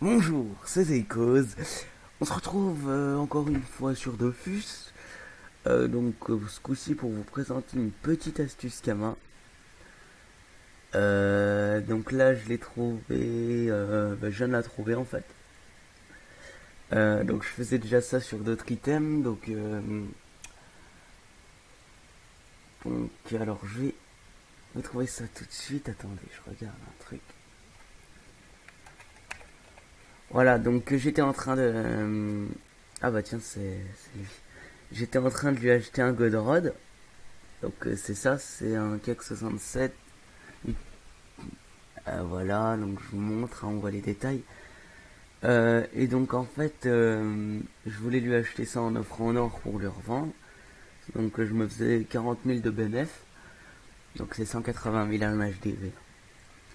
Bonjour, c'est Zeikos. On se retrouve encore une fois sur Dofus. Ce coup-ci pour vous présenter une petite astuce Kama. Donc là, je l'ai trouvé. Je viens de la trouver en fait. Donc je faisais déjà ça sur d'autres items. Alors je vais vous trouver ça tout de suite. Attendez, je regarde un truc. Voilà, donc j'étais en train de. Ah bah tiens, c'est lui. J'étais en train de lui acheter un Godrod. C'est ça, c'est un CAC 67. Voilà, donc je vous montre, hein, on voit les détails. Et donc en fait, je voulais lui acheter ça en offre en or pour le revendre. Je me faisais 40 000 de bénéf. Donc c'est 180 000 en HDV.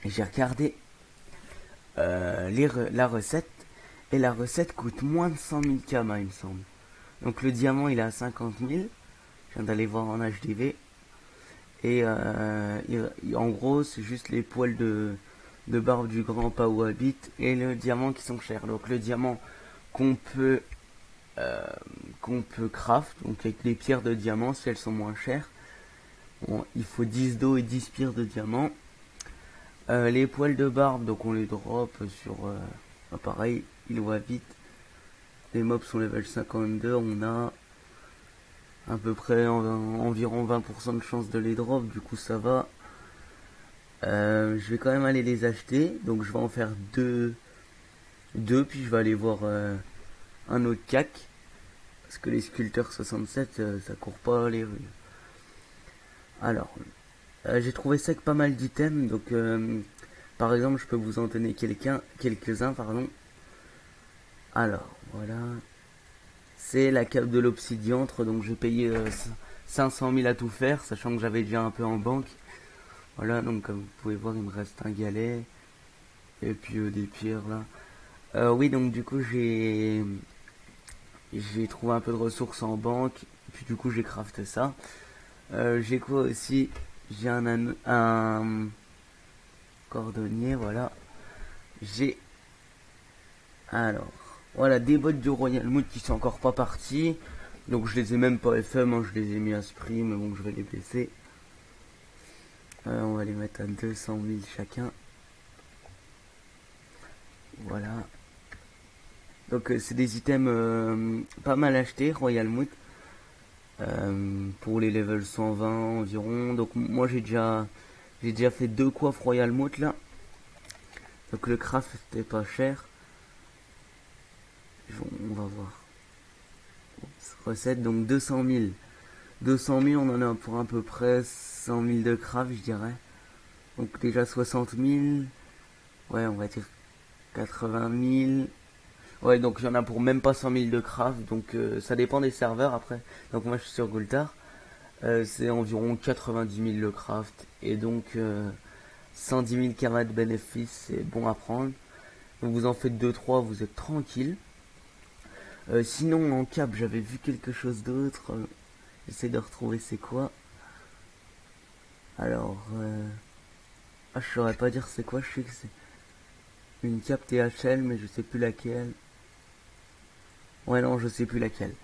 Et j'ai regardé la recette. Et la recette coûte moins de 100 000 kama, il me semble. Donc le diamant il est à 50 000. Je viens d'aller voir en HDV. Et en gros, c'est juste les poils de barbe du grand Powabit et le diamant qui sont chers. Donc le diamant qu'on peut euh, qu'on peut craft, donc avec les pierres de diamant, si elles sont moins chères. Bon, il faut 10 d'eau et 10 pierres de diamant. Les poils de barbe, donc on les drop sur... pareil, ils voient vite. Les mobs sont level 52, on a à peu près environ 20% de chance de les drop, du coup ça va. Je vais quand même aller les acheter, donc je vais en faire deux puis je vais aller voir un autre CAC, parce que les sculpteurs 67, ça court pas les rues. Alors, j'ai trouvé ça avec pas mal d'items, par exemple, je peux vous en donner quelques-uns, pardon. Alors, voilà, c'est la cape de l'obsidiantre, donc j'ai payé 500 000 à tout faire, sachant que j'avais déjà un peu en banque. Voilà, donc comme vous pouvez voir, il me reste un galet. Et puis des pierres là. Oui, donc du coup, j'ai trouvé un peu de ressources en banque. Et puis du coup, j'ai crafté ça. J'ai quoi aussi? J'ai un cordonnier, voilà. J'ai. Alors. Voilà, des bottes du Royal Mood qui sont encore pas parties. Donc je les ai même pas FM, hein, je les ai mis à ce prix, mais bon, je vais les baisser. On va les mettre à 200 000 chacun. Voilà. C'est des items pas mal achetés, Royal Mood. Pour les levels 120 environ. Donc moi j'ai déjà fait deux coiffes Royal Mood là. Donc le craft c'était pas cher. On va voir. Recette donc 200 000. 200 000 on en a pour à peu près 100 000 de craft je dirais. Donc déjà 60 000. Ouais on va dire 80 000. Ouais donc il y en a pour même pas 100 000 de craft. Ça dépend des serveurs après. Donc moi je suis sur Gultar. C'est environ 90 000 le craft. Et 110 000 carats de bénéfices, c'est bon à prendre. Donc vous en faites deux trois, vous êtes tranquille. Sinon en cap, j'avais vu quelque chose d'autre. J'essaie de retrouver c'est quoi. Alors, je saurais pas dire c'est quoi. Je sais que c'est une cap THL, mais je sais plus laquelle. Ouais non, je sais plus laquelle.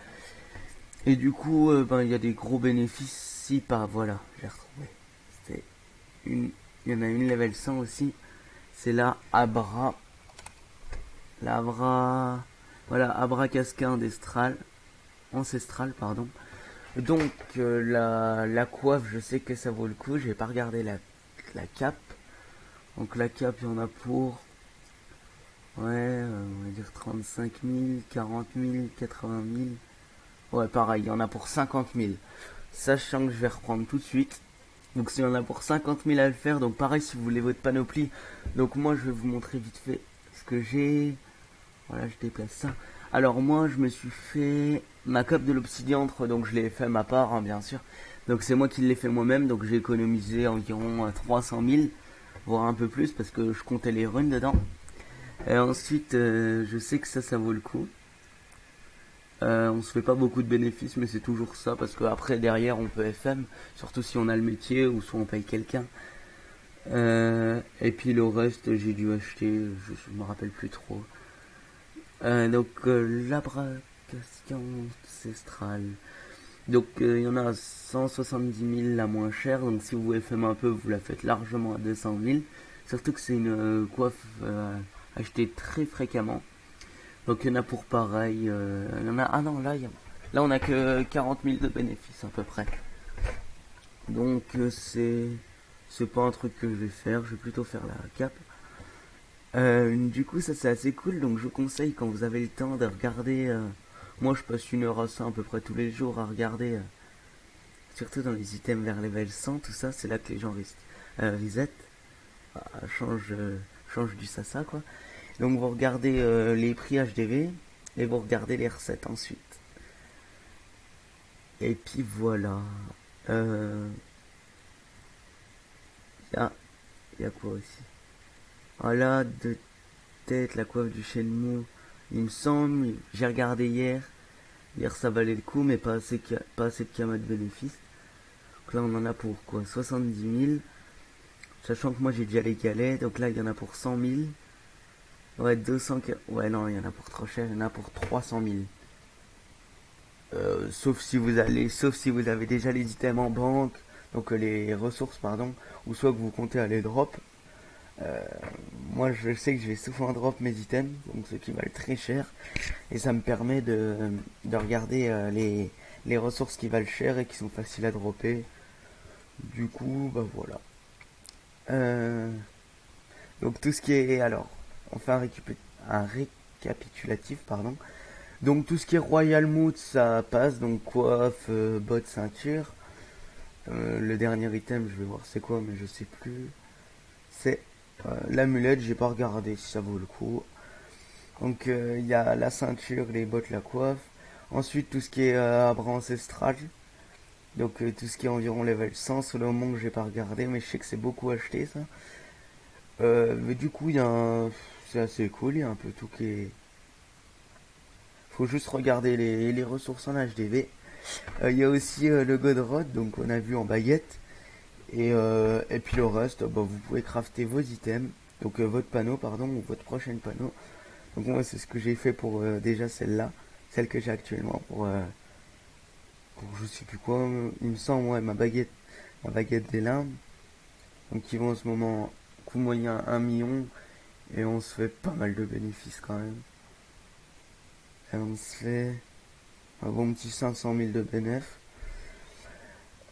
Et du coup, il y a des gros bénéfices. Si pas, voilà, j'ai retrouvé. C'est une, il y en a une level 100 aussi. C'est la Abra. La Abra. Voilà, Abra Casca ancestral, pardon. La coiffe, je sais que ça vaut le coup. J'ai pas regardé la cape. Donc la cape, il y en a pour. Ouais, on va dire 35 000, 40 000, 80 000. Ouais, pareil, il y en a pour 50 000. Sachant que je vais reprendre tout de suite. Donc s'il y en a pour 50 000 à le faire, donc pareil si vous voulez votre panoplie. Donc moi je vais vous montrer vite fait ce que j'ai. Voilà, je déplace ça. Alors moi je me suis fait ma cape de l'obsidiantre, donc je l'ai fait à ma part, hein, bien sûr. Donc c'est moi qui l'ai fait moi-même, donc j'ai économisé environ 300 000, voire un peu plus, parce que je comptais les runes dedans. Et ensuite, je sais que ça vaut le coup. On se fait pas beaucoup de bénéfices, mais c'est toujours ça, parce qu'après derrière on peut FM, surtout si on a le métier ou soit on paye quelqu'un. Et puis le reste j'ai dû acheter, je me rappelle plus trop. L'abracation ancestrale. Donc il y en a 170 000 la moins chère, donc si vous voulez faire un peu, vous la faites largement à 200 000. Surtout que c'est une coiffe achetée très fréquemment. Donc il y en a pour pareil. Il y en a, ah non, là on a que 40 000 de bénéfices à peu près. Donc c'est pas un truc que je vais faire, je vais plutôt faire la cape. Du coup ça c'est assez cool, donc je vous conseille quand vous avez le temps de regarder. Moi je passe 1 heure à ça à peu près tous les jours à regarder, surtout dans les items vers level 100, tout ça, c'est là que les gens reset, change du sasa quoi. Donc vous regardez les prix HDV et vous regardez les recettes ensuite. Et puis voilà. Il y a quoi aussi? Voilà, de tête, la coiffe du Shenmue. Il me semble, j'ai regardé hier. Hier ça valait le coup, mais pas assez de kama de bénéfices. Donc là on en a pour quoi? 70 000. Sachant que moi j'ai déjà les galets, donc là il y en a pour 100 000. Ouais, 200. Ouais, non, il y en a pour trop cher, il y en a pour 300 000. Sauf si vous avez déjà les items en banque, donc les ressources, pardon, ou soit que vous comptez aller drop. Euh, Moi, je sais que je vais souvent drop mes items, donc ceux qui valent très cher, et ça me permet de regarder les ressources qui valent cher et qui sont faciles à dropper. Du coup, bah voilà. Euh, donc tout ce qui est, alors, on fait un récapitulatif, pardon. Donc tout ce qui est Royal Mood, ça passe, donc coiffe, bottes, ceinture. Le dernier item, je vais voir c'est quoi, mais je sais plus. C'est l'amulette, j'ai pas regardé si ça vaut le coup. Donc il y a la ceinture, les bottes, la coiffe. Ensuite tout ce qui est arbre ancestral. Donc tout ce qui est environ level 100, sur le moment que j'ai pas regardé, mais je sais que c'est beaucoup acheté ça. Mais du coup c'est assez cool, il y a un peu tout qui est... Faut juste regarder les ressources en HDV. Il y a aussi le Godrod, donc on a vu en baguette. Et puis le reste, bah, vous pouvez crafter vos items, donc votre panneau, pardon, ou votre prochain panneau. Donc moi c'est ce que j'ai fait pour déjà celle-là, celle que j'ai actuellement pour je sais plus quoi, il me semble, ouais, ma baguette des limbes. Donc qui vont en ce moment coût moyen 1 million et on se fait pas mal de bénéfices quand même. Et on se fait un bon petit 500 000 de bénéfices.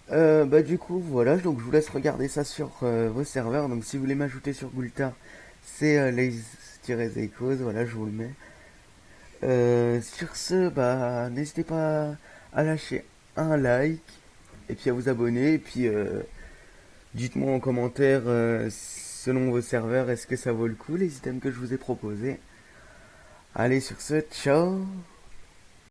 Bah du coup voilà, donc je vous laisse regarder ça sur vos serveurs. Donc si vous voulez m'ajouter sur Gulta, c'est les-ecos, voilà, je vous le mets. Sur ce, bah n'hésitez pas à lâcher un like et puis à vous abonner et puis dites-moi en commentaire selon vos serveurs est-ce que ça vaut le coup les items que je vous ai proposés. Allez sur ce, ciao.